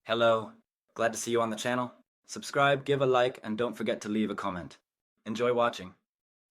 Hello, glad to see you on the channel. Subscribe, give a like, and don't forget to leave a comment. Enjoy watching.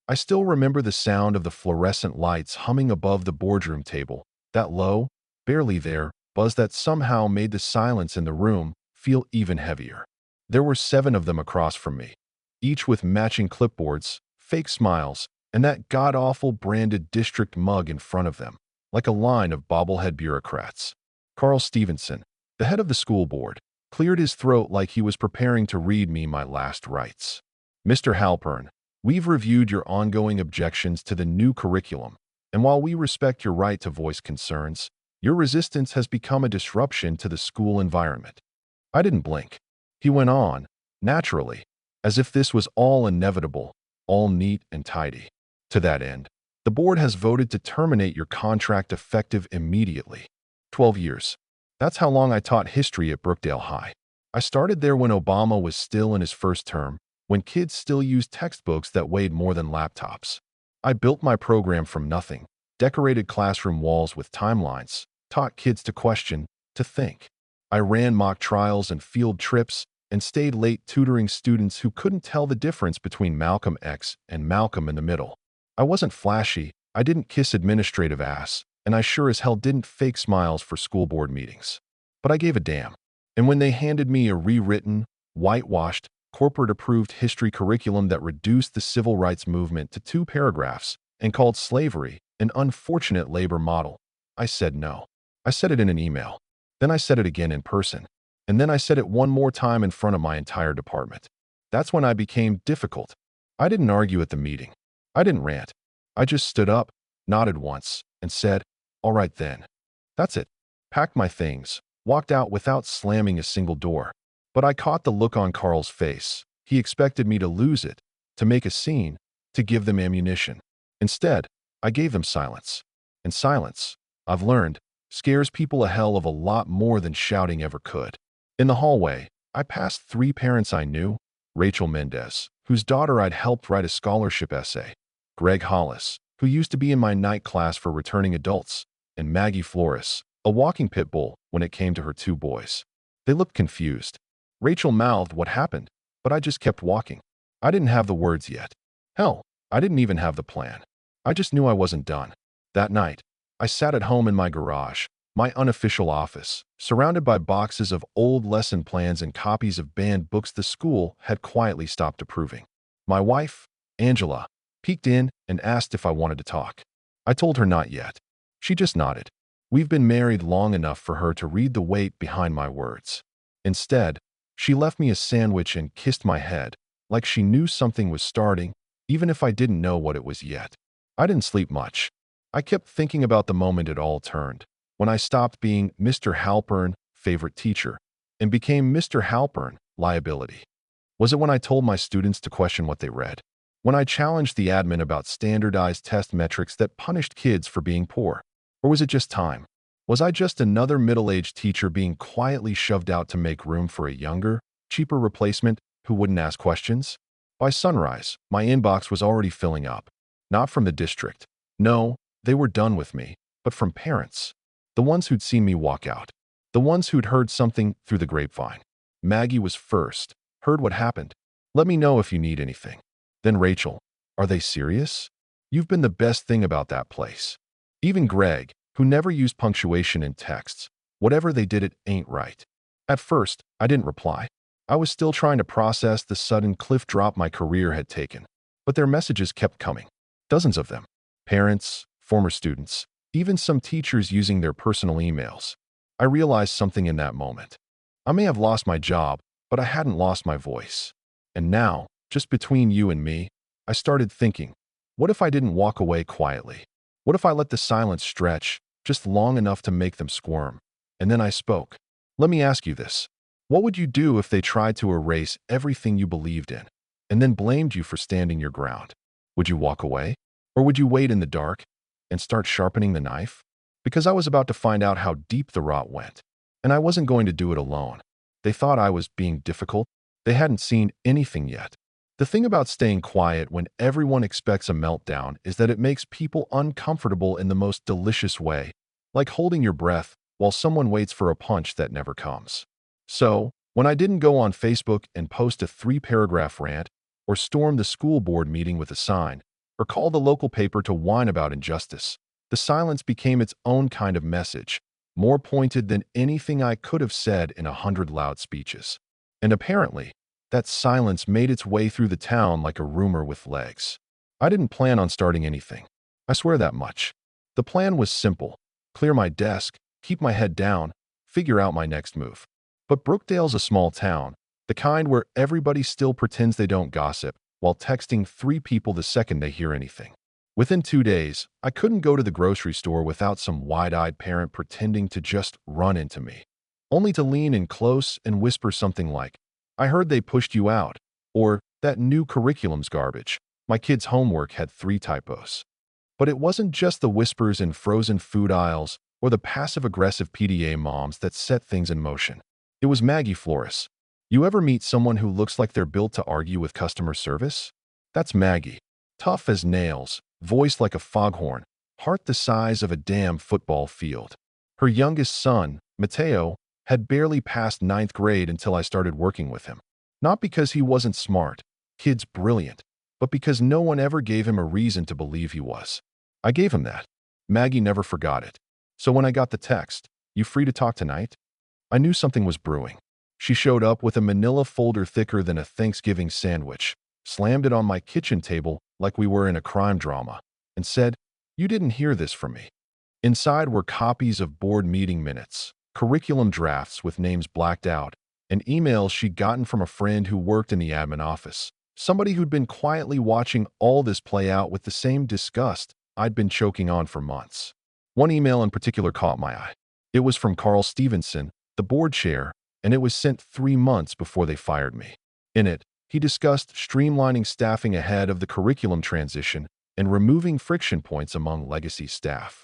I still remember the sound of the fluorescent lights humming above the boardroom table, that low, barely there, buzz that somehow made the silence in the room feel even heavier. There were 7 of them across from me, each with matching clipboards, fake smiles, and that god-awful branded district mug in front of them, like a line of bobblehead bureaucrats. Carl Stevenson, the head of the school board, cleared his throat like he was preparing to read me my last rites. Mr. Halpern, we've reviewed your ongoing objections to the new curriculum, and while we respect your right to voice concerns, your resistance has become a disruption to the school environment. I didn't blink. He went on, naturally, as if this was all inevitable, all neat and tidy. To that end, the board has voted to terminate your contract effective immediately. 12 years. That's how long I taught history at Brookdale High. I started there when Obama was still in his first term, when kids still used textbooks that weighed more than laptops. I built my program from nothing, decorated classroom walls with timelines, taught kids to question, to think. I ran mock trials and field trips, and stayed late tutoring students who couldn't tell the difference between Malcolm X and Malcolm in the middle. I wasn't flashy, I didn't kiss administrative ass, and I sure as hell didn't fake smiles for school board meetings. But I gave a damn. And when they handed me a rewritten, whitewashed, corporate-approved history curriculum that reduced the civil rights movement to 2 paragraphs and called slavery an unfortunate labor model, I said no. I said it in an email. Then I said it again in person. And then I said it one more time in front of my entire department. That's when I became difficult. I didn't argue at the meeting. I didn't rant. I just stood up, nodded once, and said, "All right then." That's it. Packed my things, walked out without slamming a single door. But I caught the look on Carl's face. He expected me to lose it, to make a scene, to give them ammunition. Instead, I gave them silence. And silence, I've learned, scares people a hell of a lot more than shouting ever could. In the hallway, I passed 3 parents I knew: Rachel Mendez, whose daughter I'd helped write a scholarship essay; Greg Hollis, who used to be in my night class for returning adults; and Maggie Flores, a walking pit bull when it came to her 2 boys. They looked confused. Rachel mouthed what happened, but I just kept walking. I didn't have the words yet. Hell, I didn't even have the plan. I just knew I wasn't done. That night, I sat at home in my garage, my unofficial office, surrounded by boxes of old lesson plans and copies of banned books the school had quietly stopped approving. My wife, Angela, peeked in and asked if I wanted to talk. I told her not yet. She just nodded. We've been married long enough for her to read the weight behind my words. Instead, she left me a sandwich and kissed my head, like she knew something was starting, even if I didn't know what it was yet. I didn't sleep much. I kept thinking about the moment it all turned, when I stopped being Mr. Halpern, favorite teacher, and became Mr. Halpern, liability. Was it when I told my students to question what they read? When I challenged the admin about standardized test metrics that punished kids for being poor? Or was it just time? Was I just another middle-aged teacher being quietly shoved out to make room for a younger, cheaper replacement who wouldn't ask questions? By sunrise, my inbox was already filling up. Not from the district. No, they were done with me, but from parents. The ones who'd seen me walk out. The ones who'd heard something through the grapevine. Maggie was first. Heard what happened. Let me know if you need anything. Then Rachel. Are they serious? You've been the best thing about that place. Even Greg, who never used punctuation in texts. Whatever they did, it ain't right. At first, I didn't reply. I was still trying to process the sudden cliff drop my career had taken. But their messages kept coming. Dozens of them. Parents, former students, even some teachers using their personal emails. I realized something in that moment. I may have lost my job, but I hadn't lost my voice. And now, just between you and me, I started thinking, what if I didn't walk away quietly? What if I let the silence stretch, just long enough to make them squirm? And then I spoke. Let me ask you this. What would you do if they tried to erase everything you believed in, and then blamed you for standing your ground? Would you walk away? Or would you wait in the dark and start sharpening the knife? Because I was about to find out how deep the rot went, and I wasn't going to do it alone. They thought I was being difficult. They hadn't seen anything yet. The thing about staying quiet when everyone expects a meltdown is that it makes people uncomfortable in the most delicious way, like holding your breath while someone waits for a punch that never comes. So, when I didn't go on Facebook and post a 3-paragraph rant, or storm the school board meeting with a sign, or call the local paper to whine about injustice, the silence became its own kind of message, more pointed than anything I could have said in 100 loud speeches. And apparently, that silence made its way through the town like a rumor with legs. I didn't plan on starting anything. I swear that much. The plan was simple: clear my desk, keep my head down, figure out my next move. But Brookdale's a small town, the kind where everybody still pretends they don't gossip while texting 3 people the second they hear anything. Within 2 days, I couldn't go to the grocery store without some wide-eyed parent pretending to just run into me, only to lean in close and whisper something like, "I heard they pushed you out," or "That new curriculum's garbage. My kid's homework had 3 typos." But it wasn't just the whispers in frozen food aisles or the passive-aggressive PDA moms that set things in motion. It was Maggie Flores. You ever meet someone who looks like they're built to argue with customer service? That's Maggie. Tough as nails, voice like a foghorn, heart the size of a damn football field. Her youngest son, Mateo, had barely passed 9th grade until I started working with him. Not because he wasn't smart, kid's brilliant, but because no one ever gave him a reason to believe he was. I gave him that. Maggie never forgot it. So when I got the text, "You free to talk tonight?" I knew something was brewing. She showed up with a manila folder thicker than a Thanksgiving sandwich, slammed it on my kitchen table like we were in a crime drama, and said, "You didn't hear this from me." Inside were copies of board meeting minutes, curriculum drafts with names blacked out, and emails she'd gotten from a friend who worked in the admin office, somebody who'd been quietly watching all this play out with the same disgust I'd been choking on for months. One email in particular caught my eye. It was from Carl Stevenson, the board chair, and it was sent 3 months before they fired me. In it, he discussed streamlining staffing ahead of the curriculum transition and removing friction points among legacy staff.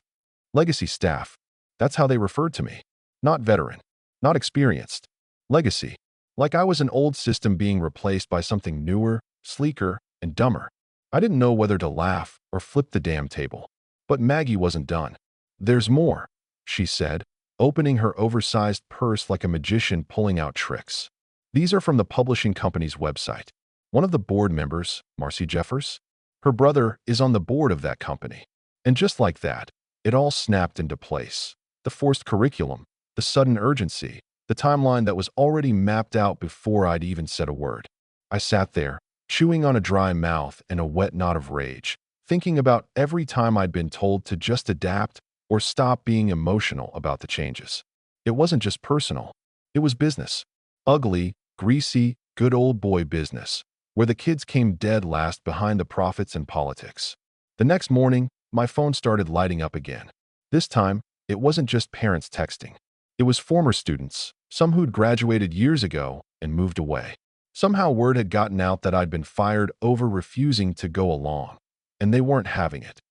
Legacy staff, that's how they referred to me. Not veteran, not experienced. Legacy, like I was an old system being replaced by something newer, sleeker, and dumber. I didn't know whether to laugh or flip the damn table. But Maggie wasn't done. "There's more," she said, opening her oversized purse like a magician pulling out tricks. "These are from the publishing company's website. One of the board members, Marcy Jeffers, her brother is on the board of that company." And just like that, it all snapped into place. The forced curriculum, the sudden urgency, the timeline that was already mapped out before I'd even said a word. I sat there, chewing on a dry mouth and a wet knot of rage, thinking about every time I'd been told to just adapt or stop being emotional about the changes. It wasn't just personal. It was business. Ugly, greasy, good old boy business, where the kids came dead last behind the profits and politics. The next morning, my phone started lighting up again. This time, it wasn't just parents texting. It was former students, some who'd graduated years ago and moved away. Somehow word had gotten out that I'd been fired over refusing to go along, and they weren't having it.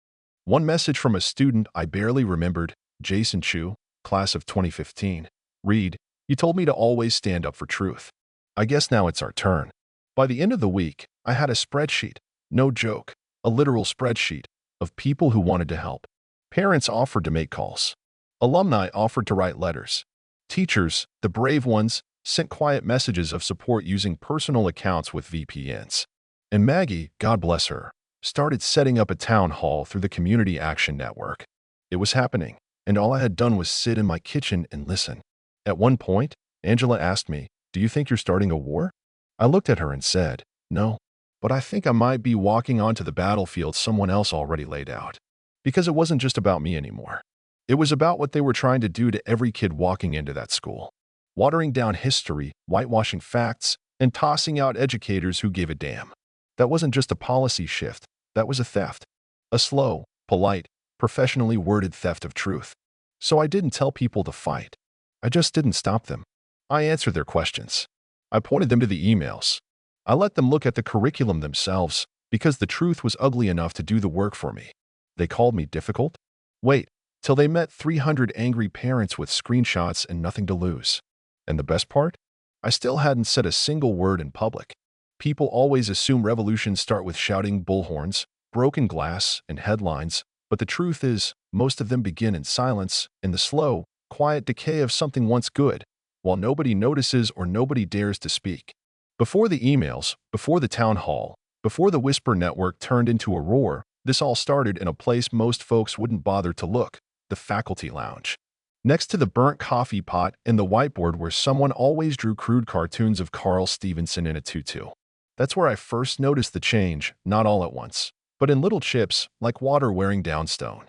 One message from a student I barely remembered, Jason Chu, class of 2015. "Read, you told me to always stand up for truth. I guess now it's our turn." By the end of the week, I had a spreadsheet, no joke, a literal spreadsheet, of people who wanted to help. Parents offered to make calls. Alumni offered to write letters. Teachers, the brave ones, sent quiet messages of support using personal accounts with VPNs. And Maggie, God bless her, started setting up a town hall through the Community Action Network. It was happening, and all I had done was sit in my kitchen and listen. At one point, Angela asked me, "Do you think you're starting a war?" I looked at her and said, "No, but I think I might be walking onto the battlefield someone else already laid out." Because it wasn't just about me anymore. It was about what they were trying to do to every kid walking into that school. Watering down history, whitewashing facts, and tossing out educators who gave a damn. That wasn't just a policy shift, that was a theft. A slow, polite, professionally worded theft of truth. So I didn't tell people to fight. I just didn't stop them. I answered their questions. I pointed them to the emails. I let them look at the curriculum themselves because the truth was ugly enough to do the work for me. They called me difficult? Wait, till they met 300 angry parents with screenshots and nothing to lose. And the best part? I still hadn't said a single word in public. People always assume revolutions start with shouting bullhorns, broken glass, and headlines, but the truth is, most of them begin in silence, in the slow, quiet decay of something once good, while nobody notices or nobody dares to speak. Before the emails, before the town hall, before the whisper network turned into a roar, this all started in a place most folks wouldn't bother to look, the faculty lounge. Next to the burnt coffee pot and the whiteboard where someone always drew crude cartoons of Carl Stevenson in a tutu. That's where I first noticed the change, not all at once, but in little chips, like water wearing down stone.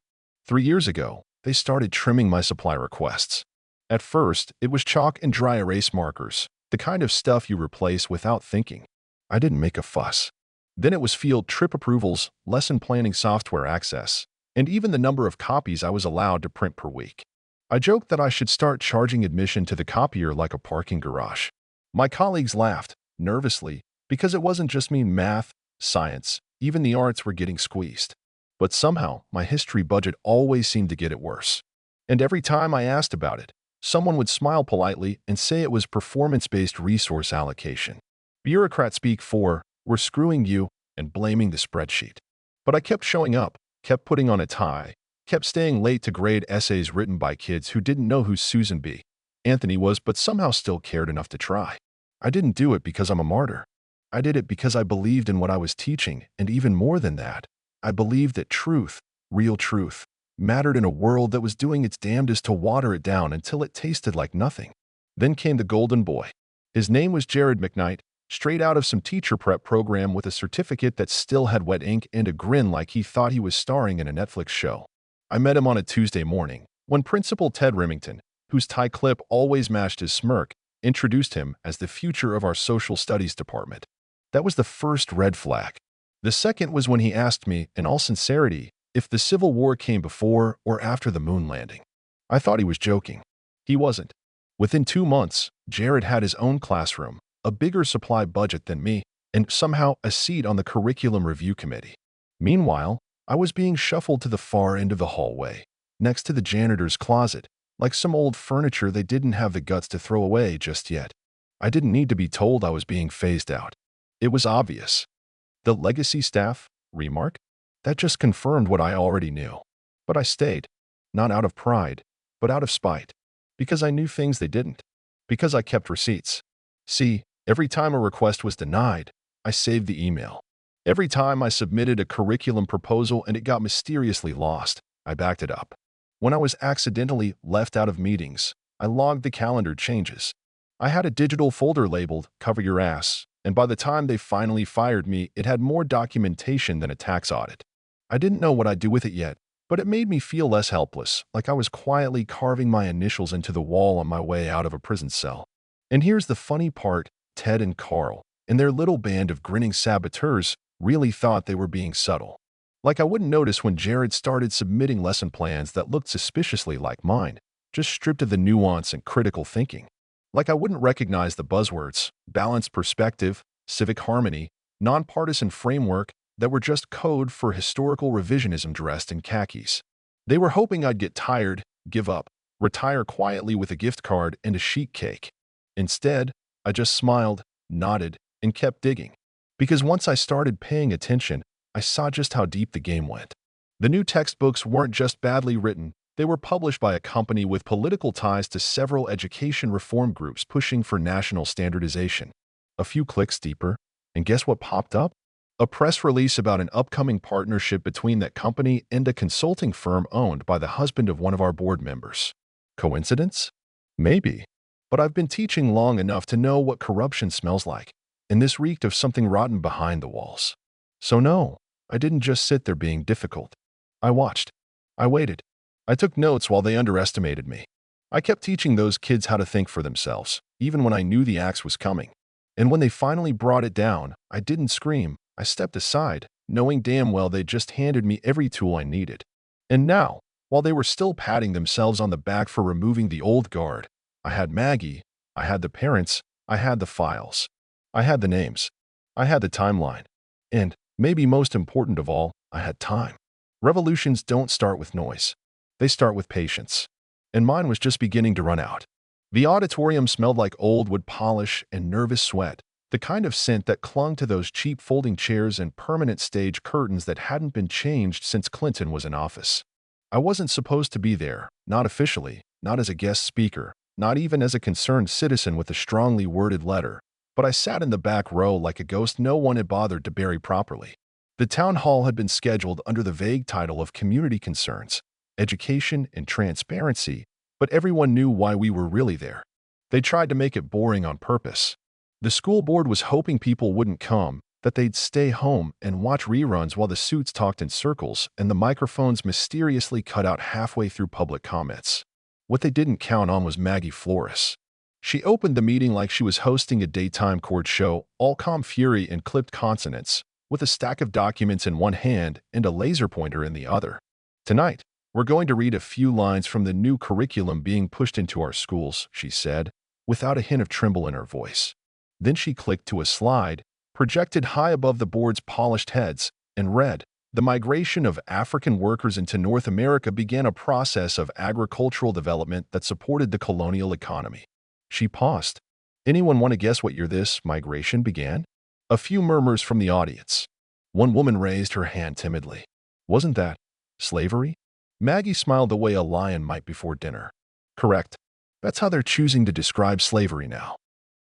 3 years ago, they started trimming my supply requests. At first, it was chalk and dry erase markers, the kind of stuff you replace without thinking. I didn't make a fuss. Then it was field trip approvals, lesson planning software access, and even the number of copies I was allowed to print per week. I joked that I should start charging admission to the copier like a parking garage. My colleagues laughed, nervously, because it wasn't just me. Math, science, even the arts were getting squeezed. But somehow, my history budget always seemed to get it worse. And every time I asked about it, someone would smile politely and say it was performance-based resource allocation. Bureaucrats speak for, "We're screwing you," and blaming the spreadsheet. But I kept showing up, kept putting on a tie, kept staying late to grade essays written by kids who didn't know who Susan B. Anthony was but somehow still cared enough to try. I didn't do it because I'm a martyr. I did it because I believed in what I was teaching, and even more than that, I believed that truth, real truth, mattered in a world that was doing its damnedest to water it down until it tasted like nothing. Then came the golden boy. His name was Jared McKnight, straight out of some teacher prep program with a certificate that still had wet ink and a grin like he thought he was starring in a Netflix show. I met him on a Tuesday morning, when Principal Ted Remington, whose tie clip always matched his smirk, introduced him as the future of our social studies department. That was the first red flag. The second was when he asked me, in all sincerity, if the Civil War came before or after the moon landing. I thought he was joking. He wasn't. Within 2 months, Jared had his own classroom, a bigger supply budget than me, and somehow a seat on the curriculum review committee. Meanwhile, I was being shuffled to the far end of the hallway, next to the janitor's closet, like some old furniture they didn't have the guts to throw away just yet. I didn't need to be told I was being phased out. It was obvious. The legacy staff, remark? That just confirmed what I already knew. But I stayed, not out of pride, but out of spite, because I knew things they didn't, because I kept receipts. See, every time a request was denied, I saved the email. Every time I submitted a curriculum proposal and it got mysteriously lost, I backed it up. When I was accidentally left out of meetings, I logged the calendar changes. I had a digital folder labeled "Cover Your Ass," and by the time they finally fired me, it had more documentation than a tax audit. I didn't know what I'd do with it yet, but it made me feel less helpless, like I was quietly carving my initials into the wall on my way out of a prison cell. And here's the funny part: Ted and Carl, and their little band of grinning saboteurs, really thought they were being subtle. Like I wouldn't notice when Jared started submitting lesson plans that looked suspiciously like mine, just stripped of the nuance and critical thinking. Like I wouldn't recognize the buzzwords, balanced perspective, civic harmony, nonpartisan framework, that were just code for historical revisionism dressed in khakis. They were hoping I'd get tired, give up, retire quietly with a gift card and a sheet cake. Instead, I just smiled, nodded, and kept digging. Because once I started paying attention, I saw just how deep the game went. The new textbooks weren't just badly written, they were published by a company with political ties to several education reform groups pushing for national standardization. A few clicks deeper, and guess what popped up? A press release about an upcoming partnership between that company and a consulting firm owned by the husband of one of our board members. Coincidence? Maybe. But I've been teaching long enough to know what corruption smells like, and this reeked of something rotten behind the walls. So no, I didn't just sit there being difficult. I watched. I waited. I took notes while they underestimated me. I kept teaching those kids how to think for themselves, even when I knew the axe was coming. And when they finally brought it down, I didn't scream. I stepped aside, knowing damn well they'd just handed me every tool I needed. And now, while they were still patting themselves on the back for removing the old guard, I had Maggie, I had the parents, I had the files. I had the names. I had the timeline. And, maybe most important of all, I had time. Revolutions don't start with noise. They start with patience. And mine was just beginning to run out. The auditorium smelled like old wood polish and nervous sweat, the kind of scent that clung to those cheap folding chairs and permanent stage curtains that hadn't been changed since Clinton was in office. I wasn't supposed to be there, not officially, not as a guest speaker, not even as a concerned citizen with a strongly worded letter, but I sat in the back row like a ghost no one had bothered to bury properly. The town hall had been scheduled under the vague title of Community Concerns, Education, and Transparency, but everyone knew why we were really there. They tried to make it boring on purpose. The school board was hoping people wouldn't come, that they'd stay home and watch reruns while the suits talked in circles and the microphones mysteriously cut out halfway through public comments. What they didn't count on was Maggie Flores. She opened the meeting like she was hosting a daytime court show, all calm fury and clipped consonants, with a stack of documents in one hand and a laser pointer in the other. "Tonight, we're going to read a few lines from the new curriculum being pushed into our schools," she said, without a hint of tremble in her voice. Then she clicked to a slide, projected high above the board's polished heads, and read, "The migration of African workers into North America began a process of agricultural development that supported the colonial economy." She paused. "Anyone want to guess what year this migration began?" A few murmurs from the audience. One woman raised her hand timidly. "Wasn't that slavery?" Maggie smiled the way a lion might before dinner. "Correct. That's how they're choosing to describe slavery now.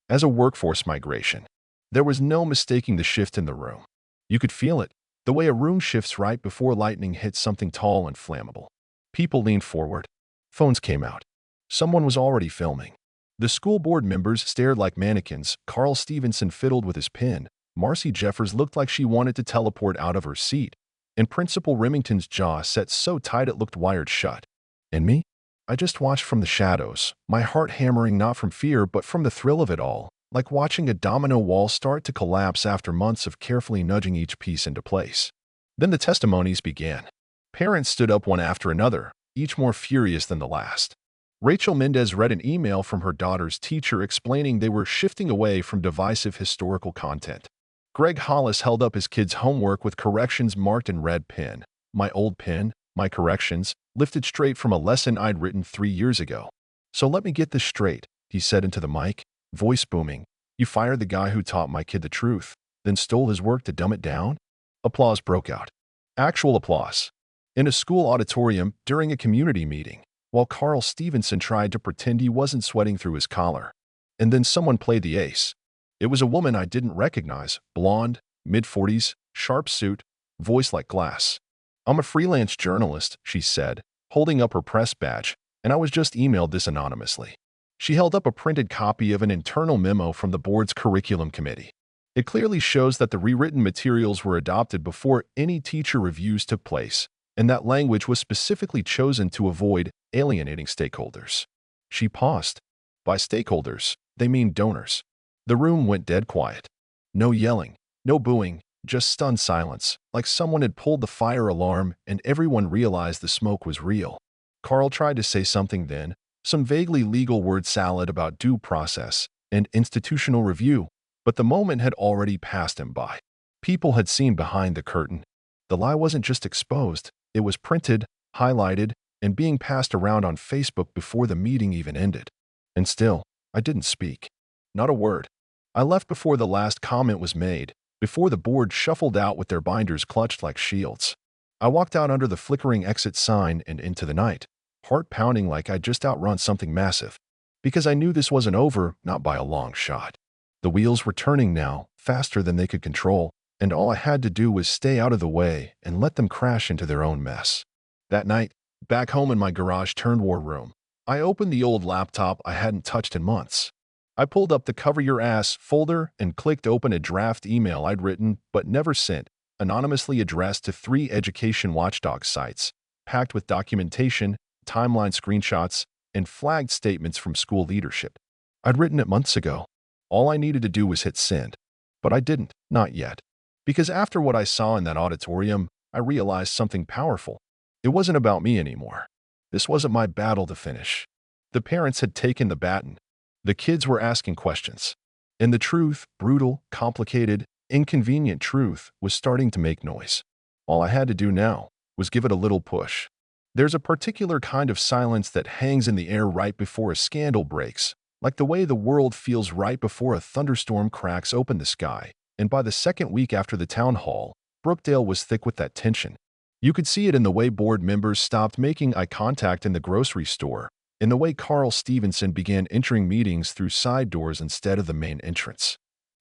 As a workforce migration." There was no mistaking the shift in the room. You could feel it, the way a room shifts right before lightning hits something tall and flammable. People leaned forward. Phones came out. Someone was already filming. The school board members stared like mannequins. Carl Stevenson fiddled with his pen. Marcy Jeffers looked like she wanted to teleport out of her seat. And Principal Remington's jaw set so tight it looked wired shut. And me? I just watched from the shadows, my heart hammering not from fear but from the thrill of it all, like watching a domino wall start to collapse after months of carefully nudging each piece into place. Then the testimonies began. Parents stood up one after another, each more furious than the last. Rachel Mendez read an email from her daughter's teacher explaining they were shifting away from divisive historical content. Greg Hollis held up his kid's homework with corrections marked in red pen. "My old pen, my corrections, lifted straight from a lesson I'd written 3 years ago. So let me get this straight," he said into the mic, voice booming. "You fired the guy who taught my kid the truth, then stole his work to dumb it down?" Applause broke out. Actual applause. In a school auditorium during a community meeting, while Carl Stevenson tried to pretend he wasn't sweating through his collar. And then someone played the ace. It was a woman I didn't recognize, blonde, mid-40s, sharp suit, voice like glass. "I'm a freelance journalist," she said, holding up her press badge, "and I was just emailed this anonymously." She held up a printed copy of an internal memo from the board's curriculum committee. It clearly shows that the rewritten materials were adopted before any teacher reviews took place, and that language was specifically chosen to avoid alienating stakeholders. She paused. By stakeholders, they mean donors. The room went dead quiet. No yelling, no booing, just stunned silence, like someone had pulled the fire alarm and everyone realized the smoke was real. Carl tried to say something then, some vaguely legal word salad about due process and institutional review, but the moment had already passed him by. People had seen behind the curtain. The lie wasn't just exposed, it was printed, highlighted, and being passed around on Facebook before the meeting even ended. And still, I didn't speak. Not a word. I left before the last comment was made, before the board shuffled out with their binders clutched like shields. I walked out under the flickering exit sign and into the night, heart pounding like I'd just outrun something massive. Because I knew this wasn't over, not by a long shot. The wheels were turning now, faster than they could control, and all I had to do was stay out of the way and let them crash into their own mess. That night, back home in my garage-turned war room, I opened the old laptop I hadn't touched in months. I pulled up the Cover Your Ass folder and clicked open a draft email I'd written but never sent, anonymously addressed to 3 education watchdog sites, packed with documentation, timeline screenshots, and flagged statements from school leadership. I'd written it months ago. All I needed to do was hit send. But I didn't, not yet. Because after what I saw in that auditorium, I realized something powerful. It wasn't about me anymore. This wasn't my battle to finish. The parents had taken the baton. The kids were asking questions. And the truth, brutal, complicated, inconvenient truth, was starting to make noise. All I had to do now was give it a little push. There's a particular kind of silence that hangs in the air right before a scandal breaks, like the way the world feels right before a thunderstorm cracks open the sky. And by the second week after the town hall, Brookdale was thick with that tension. You could see it in the way board members stopped making eye contact in the grocery store, in the way Carl Stevenson began entering meetings through side doors instead of the main entrance,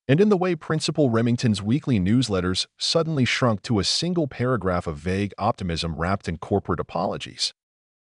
and in the way Principal Remington's weekly newsletters suddenly shrunk to a single paragraph of vague optimism wrapped in corporate apologies.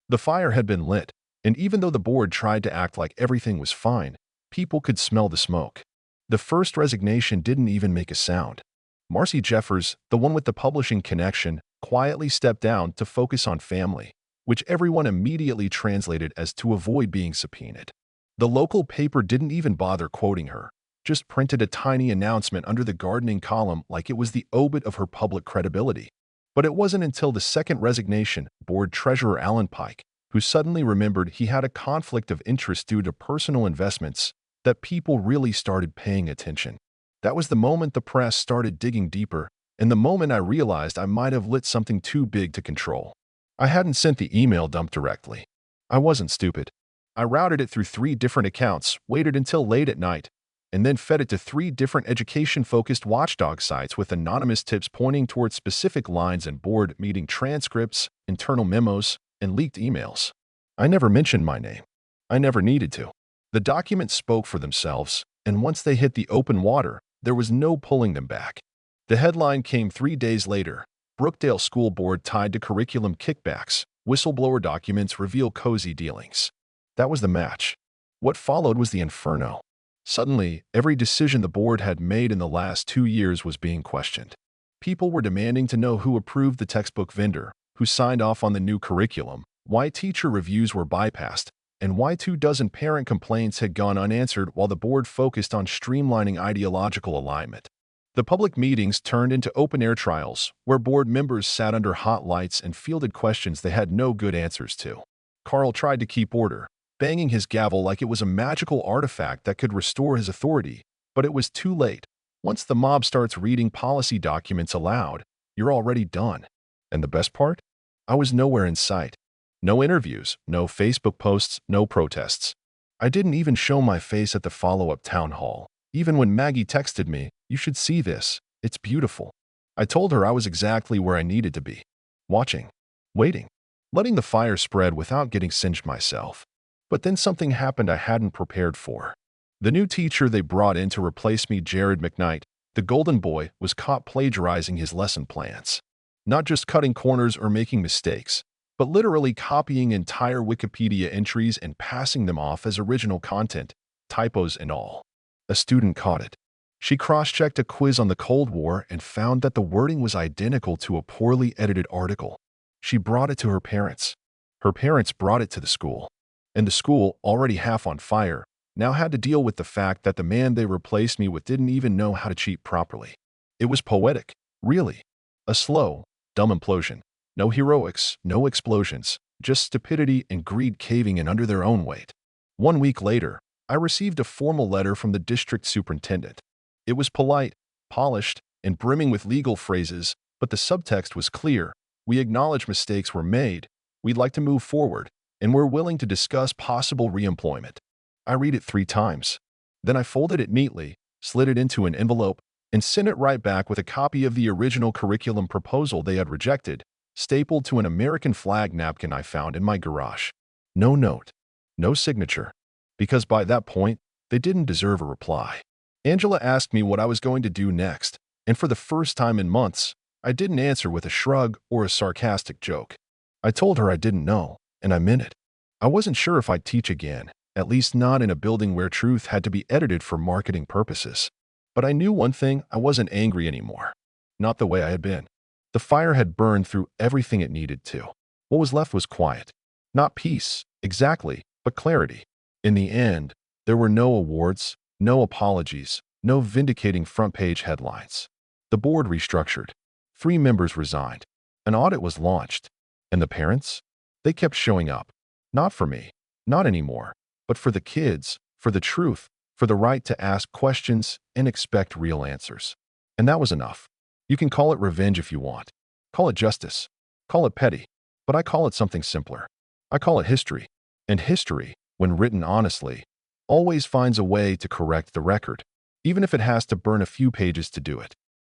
The fire had been lit, and even though the board tried to act like everything was fine, people could smell the smoke. The first resignation didn't even make a sound. Marcy Jeffers, the one with the publishing connection, quietly stepped down to focus on family, which everyone immediately translated as to avoid being subpoenaed. The local paper didn't even bother quoting her, just printed a tiny announcement under the gardening column like it was the obit of her public credibility. But it wasn't until the second resignation, board treasurer Alan Pike, who suddenly remembered he had a conflict of interest due to personal investments, that people really started paying attention. That was the moment the press started digging deeper, and the moment I realized I might have lit something too big to control. I hadn't sent the email dump directly. I wasn't stupid. I routed it through 3 different accounts, waited until late at night, and then fed it to 3 different education-focused watchdog sites with anonymous tips pointing towards specific lines in board meeting transcripts, internal memos, and leaked emails. I never mentioned my name. I never needed to. The documents spoke for themselves, and once they hit the open water, there was no pulling them back. The headline came 3 days later. Brookdale School Board tied to curriculum kickbacks. Whistleblower documents reveal cozy dealings. That was the match. What followed was the inferno. Suddenly, every decision the board had made in the last 2 years was being questioned. People were demanding to know who approved the textbook vendor, who signed off on the new curriculum, why teacher reviews were bypassed, and why 24 parent complaints had gone unanswered while the board focused on streamlining ideological alignment. The public meetings turned into open-air trials, where board members sat under hot lights and fielded questions they had no good answers to. Carl tried to keep order, banging his gavel like it was a magical artifact that could restore his authority, but it was too late. Once the mob starts reading policy documents aloud, you're already done. And the best part? I was nowhere in sight. No interviews, no Facebook posts, no protests. I didn't even show my face at the follow-up town hall. Even when Maggie texted me, "You should see this. It's beautiful." I told her I was exactly where I needed to be. Watching. Waiting. Letting the fire spread without getting singed myself. But then something happened I hadn't prepared for. The new teacher they brought in to replace me, Jared McKnight, the golden boy, was caught plagiarizing his lesson plans. Not just cutting corners or making mistakes, but literally copying entire Wikipedia entries and passing them off as original content, typos and all. A student caught it. She cross-checked a quiz on the Cold War and found that the wording was identical to a poorly edited article. She brought it to her parents. Her parents brought it to the school. And the school, already half on fire, now had to deal with the fact that the man they replaced me with didn't even know how to cheat properly. It was poetic, really. A slow, dumb implosion. No heroics, no explosions, just stupidity and greed caving in under their own weight. 1 week later, I received a formal letter from the district superintendent. It was polite, polished, and brimming with legal phrases, but the subtext was clear. We acknowledge mistakes were made, we'd like to move forward, and we're willing to discuss possible reemployment. I read it 3 times. Then I folded it neatly, slid it into an envelope, and sent it right back with a copy of the original curriculum proposal they had rejected, stapled to an American flag napkin I found in my garage. No note. No signature. Because by that point, they didn't deserve a reply. Angela asked me what I was going to do next, and for the first time in months, I didn't answer with a shrug or a sarcastic joke. I told her I didn't know, and I meant it. I wasn't sure if I'd teach again, at least not in a building where truth had to be edited for marketing purposes. But I knew one thing: I wasn't angry anymore. Not the way I had been. The fire had burned through everything it needed to. What was left was quiet. Not peace, exactly, but clarity. In the end, there were no awards, no apologies, no vindicating front-page headlines. The board restructured. 3 members resigned. An audit was launched. And the parents? They kept showing up. Not for me, not anymore, but for the kids, for the truth, for the right to ask questions and expect real answers. And that was enough. You can call it revenge if you want. Call it justice. Call it petty. But I call it something simpler. I call it history. And history, when written honestly, always finds a way to correct the record, even if it has to burn a few pages to do it.